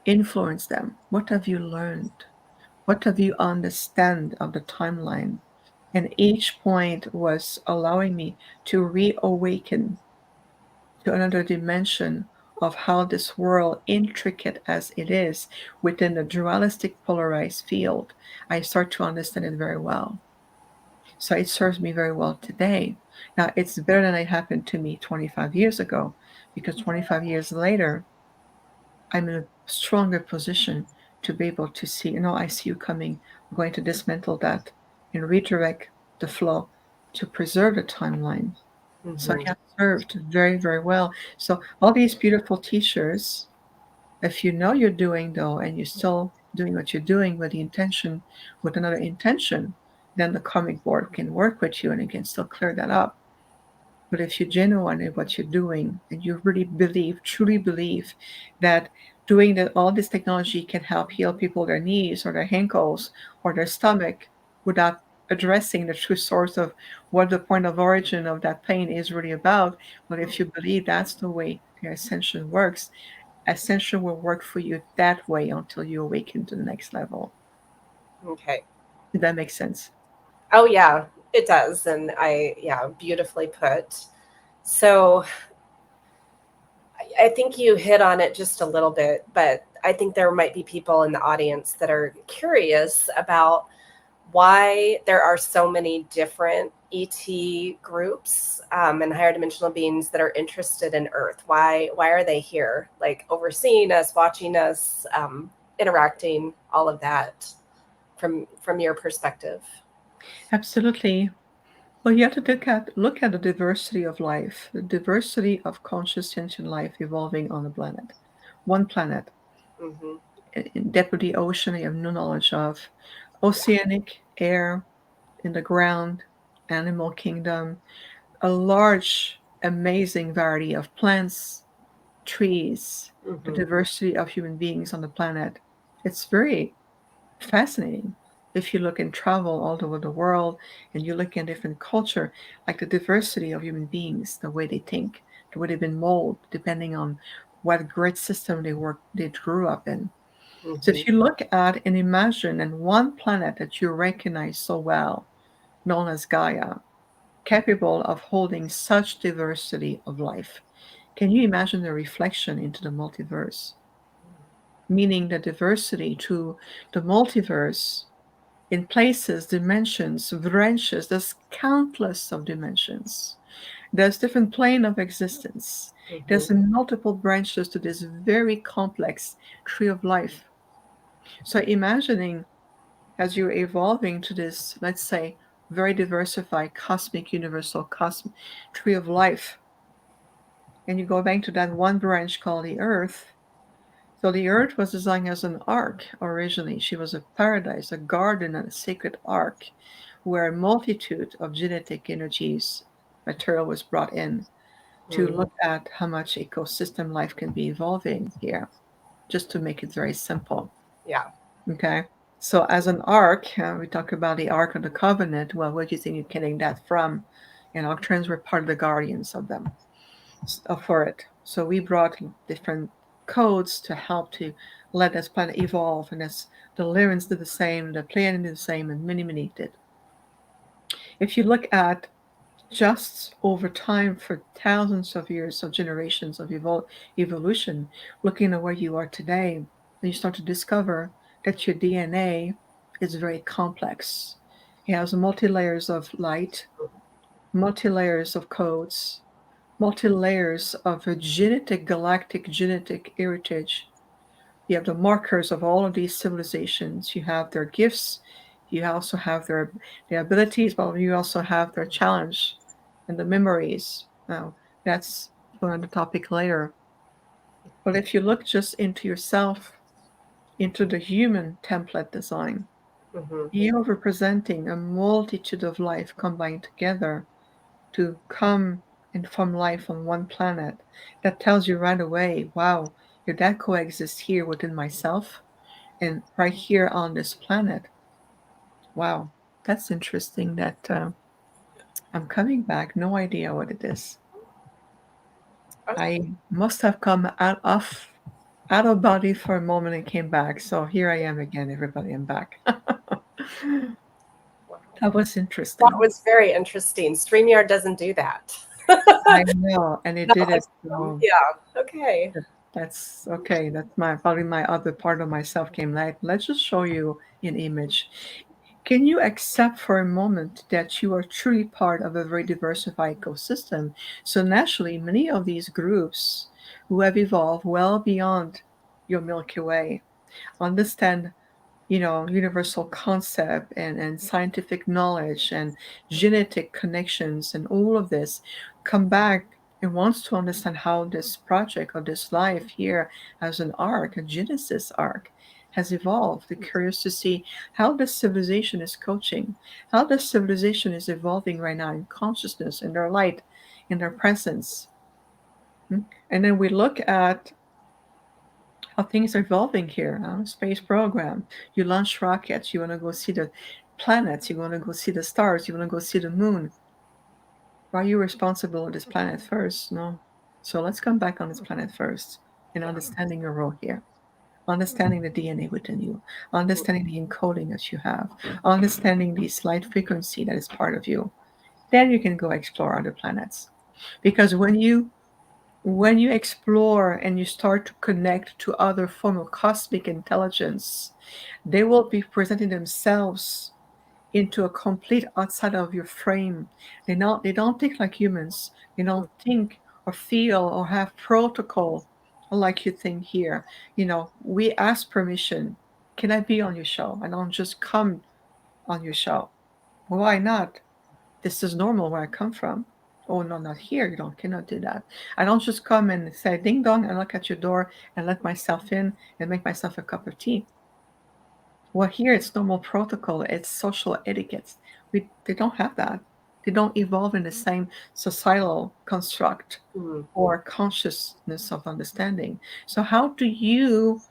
influence them. What have you learned? What have you understand of the timeline? And each point was allowing me to reawaken to another dimension of how this world, intricate as it is, within the dualistic polarized field, I start to understand it very well. So it serves me very well today. Now, it's better than it happened to me 25 years ago, because 25 years later, I'm in a stronger position to be able to see, I see you coming. I'm going to dismantle that and redirect the flow to preserve the timeline. So I Mm-hmm. have served very, very well. So all these beautiful teachers, if you know you're doing though, and you're still doing what you're doing with the intention, with another intention, then the karmic board can work with you and it can still clear that up. But if you're genuine in what you're doing and you really believe, truly believe that doing that all this technology can help heal people their knees or their ankles or their stomach without addressing the true source of what the point of origin of that pain is really about, but if you believe that's the way the ascension works, ascension will work for you that way until you awaken to the next level. Okay. Did that make sense? Oh yeah, it does. And yeah, beautifully put. So I think you hit on it just a little bit, but I think there might be people in the audience that are curious about why there are so many different ET groups and higher dimensional beings that are interested in Earth. Why are they here? Like overseeing us, watching us, interacting, all of that from your perspective. Absolutely. Well, you have to look at the diversity of life, the diversity of conscious sentient life evolving on the planet. One planet, Mm-hmm. in depth of the ocean you have no knowledge of, oceanic air, in the ground, animal kingdom, a large, amazing variety of plants, trees, the Mm-hmm. diversity of human beings on the planet. It's very fascinating. If you look and travel all over the world and you look at different culture, like the diversity of human beings, the way they think, the way they've been molded, depending on what grid system they grew up in. So Mm-hmm. if you look at and imagine in one planet that you recognize so well, known as Gaia, capable of holding such diversity of life, can you imagine the reflection into the multiverse? Meaning the diversity to the multiverse in places, dimensions, branches. There's countless of dimensions. There's different plane of existence. Mm-hmm. There's multiple branches to this very complex tree of life. So imagining as you're evolving to this, let's say, very diversified cosmic universal cosmic tree of life, and you go back to that one branch called the Earth. So the Earth was designed as an ark originally. She was a paradise, a garden, and a sacred ark where a multitude of genetic energies, material was brought in to Mm-hmm. look at how much ecosystem life can be evolving here, just to make it very simple. Yeah. Okay. So as an ark, we talk about the Ark of the Covenant. Well, where do you think you're getting that from? And Arcturians were part of the guardians of them for it. So we brought different codes to help to let this planet evolve, and as the Lyrians did the same, the Pleiadians did the same, and many, many did. If you look at just over time for thousands of years of generations of evolution, looking at where you are today, then you start to discover that your DNA is very complex. It has multi layers of light, multi layers of codes, multi layers of a galactic genetic heritage. You have the markers of all of these civilizations. You have their gifts. You also have their abilities, but you also have their challenge and the memories. Now, that's for another topic later. But if you look just into yourself, into the human template design, Mm-hmm. you're representing a multitude of life combined together to come and form life on one planet. That tells you right away, wow, that coexists here within myself and right here on this planet. Wow, that's interesting that I'm coming back. No idea what it is. I must have come out of body for a moment and came back. So here I am again, everybody. I'm back. That was That interesting. was very interesting. StreamYard doesn't do that. I know, and it Not did like it. So yeah. Okay. that's okay. That's my probably my other part of myself came like, let's just show you an image. Can you accept for a moment that you are truly part of a very diversified ecosystem? So naturally, many of these groups who have evolved well beyond your Milky Way understand, universal concept and scientific knowledge and genetic connections and all of this come back and wants to understand how this project or this life here as an arc, a Genesis arc, has evolved. They're curious to see how this civilization is coaching, how this civilization is evolving right now in consciousness, in their light, in their presence. Hmm? And then we look at how things are evolving here. Space program. You launch rockets. You want to go see the planets. You want to go see the stars. You want to go see the moon. Why are you responsible for this planet first? No. So let's come back on this planet first in Yeah. understanding your role here, understanding the DNA within you, understanding the encoding that you have, understanding the slight frequency that is part of you. Then you can go explore other planets. Because when you explore and you start to connect to other form of cosmic intelligence, they will be presenting themselves into a complete outside of your frame. They don't think like humans. They don't think or feel or have protocol like you think here. We ask permission. Can I be on your show? I don't just come on your show. Why not? This is normal where I come from. Oh no, not here. You don't cannot do that. I don't just come and say ding dong and knock at your door and let myself in and make myself a cup of tea. Well, here it's normal protocol. It's social etiquette. They don't have that. They don't evolve in the same societal construct Mm-hmm. or consciousness of understanding. So how do you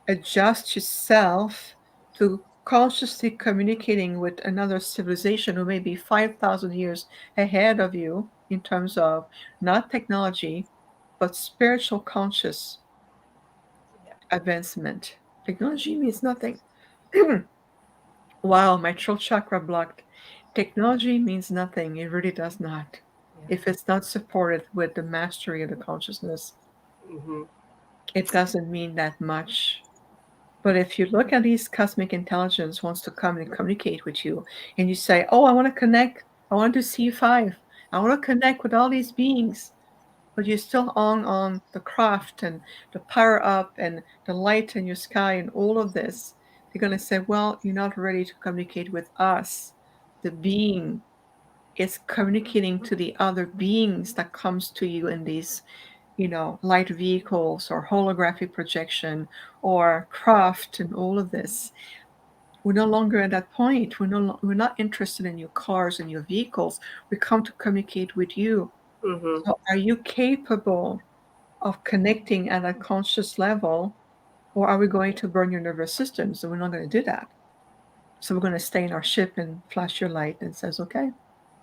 adjust yourself to consciously communicating with another civilization who may be 5,000 years ahead of you in terms of not technology, but spiritual conscious Yeah. advancement? Technology means nothing. Wow, my throat chakra blocked. Technology means nothing. It really does not. If it's not supported with the mastery of the consciousness, Mm-hmm. it doesn't mean that much. But if you look at these cosmic intelligence wants to come and communicate with you, and you say, "Oh, I want to connect. I want to see five. I want to connect with all these beings," but you're still on the craft and the power up and the light in your sky and all of this, they're gonna say, "Well, you're not ready to communicate with us. The being is communicating to the other beings that comes to you in these." Light vehicles or holographic projection or craft and all of this. We're no longer at that point. We're not interested in your cars and your vehicles. We come to communicate with you. Mm-hmm. So are you capable of connecting at a conscious level, or are we going to burn your nervous system? So we're not going to do that. So we're going to stay in our ship and flash your light and says, okay,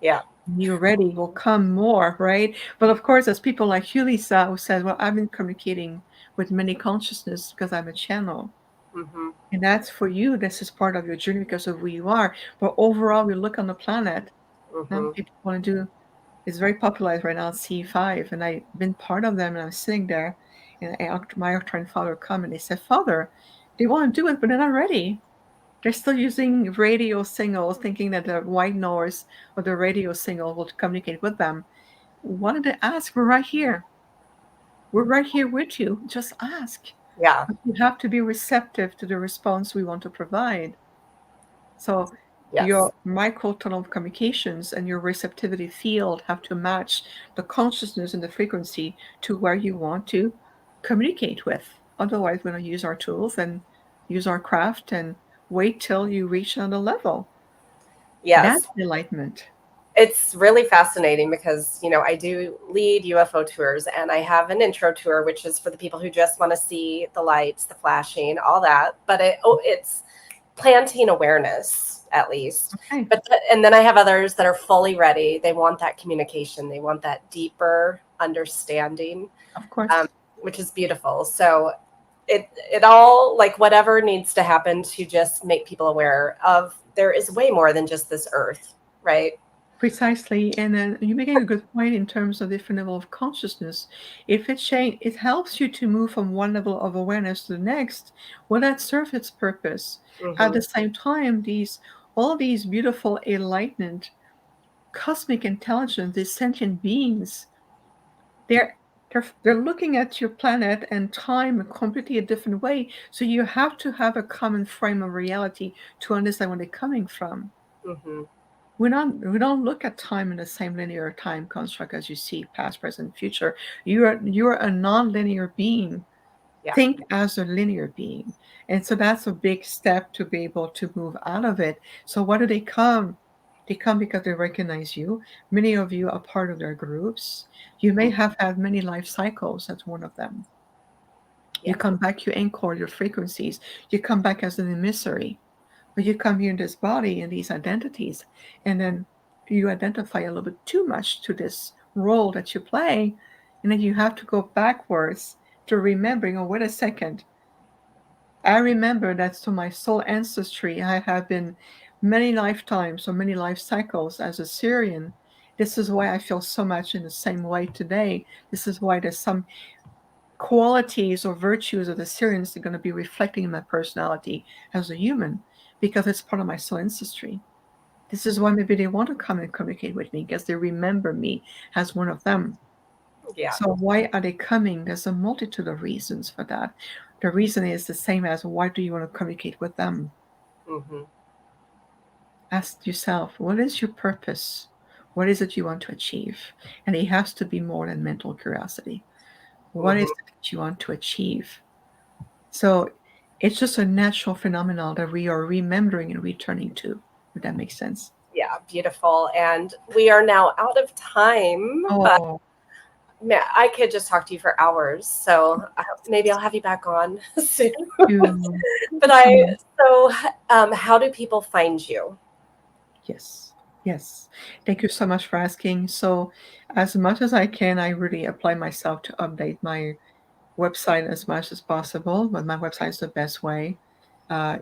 Yeah. when you're ready, will come more, right? But of course, there's people like you, Lisa, who says, well, I've been communicating with many consciousness because I'm a channel. Mm-hmm. And that's for you. This is part of your journey because of who you are. But overall, we look on the planet. Mm-hmm. People want to do, it's very popularized right now, C5. And I've been part of them. And I'm sitting there. And my Arcturian father come and they said, Father, they want to do it, but they're not ready. They're still using radio signals, thinking that the white noise or the radio signal will communicate with them. Why did they ask? We're right here. We're right here with you. Just ask. Yeah. But you have to be receptive to the response we want to provide. So Yes. Your microtonal of communications and your receptivity field have to match the consciousness and the frequency to where you want to communicate with. Otherwise, we're going to use our tools and use our craft and wait till you reach another level. Yes. That's enlightenment. It's really fascinating because, I do lead UFO tours, and I have an intro tour, which is for the people who just want to see the lights, the flashing, all that. But it's planting awareness, at least. Okay, And then I have others that are fully ready. They want that communication. They want that deeper understanding, of um, course. which is beautiful. So it all, like, whatever needs to happen to just make people aware of there is way more than just this earth, right? Precisely, and then you making a good point in terms of different level of consciousness. If it change, it helps you to move from one level of awareness to the next. Well, that serves its purpose. At Hmm. the same time, these all these beautiful enlightened cosmic intelligence, these sentient beings, they're they're looking at your planet and time a completely a different way. So you have to have a common frame of reality to understand where they're coming from. Hmm. We don't look at time in the same linear time construct as you see past, present, future. You're a non-linear being. Yeah. Think as a linear being. And so that's a big step to be able to move out of it. So why do they come? They come because they recognize you. Many of you are part of their groups. You may Mhm. have had many life cycles. That's one of them. You Yeah. come back, you anchor your frequencies. You come back as an emissary. But you come here in this body and these identities, and then you identify a little bit too much to this role that you play, and then you have to go backwards to remembering, oh, wait a second. I remember that to my soul ancestry, I have been many lifetimes or many life cycles as a Syrian. This is why I feel so much in the same way today. This is why there's some qualities or virtues of the Syrians are going to be reflecting in my personality as a human because it's part of my soul ancestry. This is why maybe they want to come and communicate with me because they remember me as one of them. Yeah. So why are they coming? There's a multitude of reasons for that. The reason is the same as why do you want to communicate with them? Hmm. Ask yourself, what is your purpose? What is it you want to achieve? And it has to be more than mental curiosity. What is Hmm. it that you want to achieve? So it's just a natural phenomenon that we are remembering and returning to, if that makes sense. Yeah. Beautiful. And we are now out of time, but Oh, man, I could just talk to you for hours. So maybe I'll have you back on soon. you. Thank But you so much. how do people find you? Yes. Yes. Thank you so much for asking. So, as much as I can, I really apply myself to update my website as much as possible, but my website is the best way.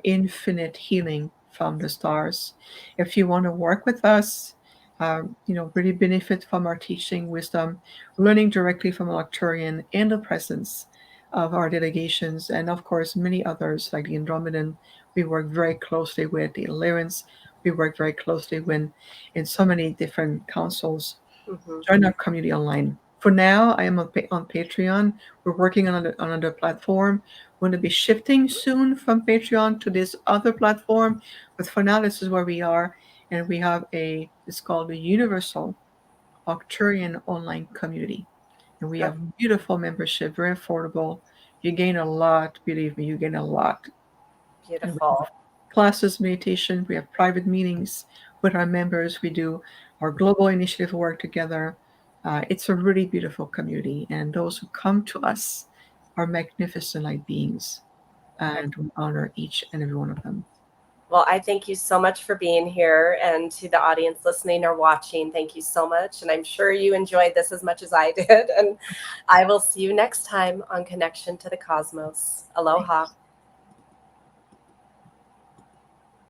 Infinite healing from the stars. If you want to work with us, really benefit from our teaching, wisdom, learning directly from Arcturian in the presence of our delegations, and of course, many others like the Andromedan, we work very closely with the Illyrians. We work very closely with in so many different councils. Hmm. Join our community online. For now, I am on Patreon. We're working on another platform. We're going to be shifting soon from Patreon to this other platform. But for now, this is where we are. And we have it's called the Universal Arcturian Online Community. And we Oh, have beautiful membership, very affordable. You gain a lot, believe me, you gain a lot. And we have beautiful. classes, meditation, we have private meetings with our members. We do our global initiative work together. It's a really beautiful community, and those who come to us are magnificent light beings, and we honor each and every one of them. Well, I thank you so much for being here. And to the audience listening or watching, thank you so much. And I'm sure you enjoyed this as much as I did. And I will see you next time on Connection to the Cosmos. Thank Aloha.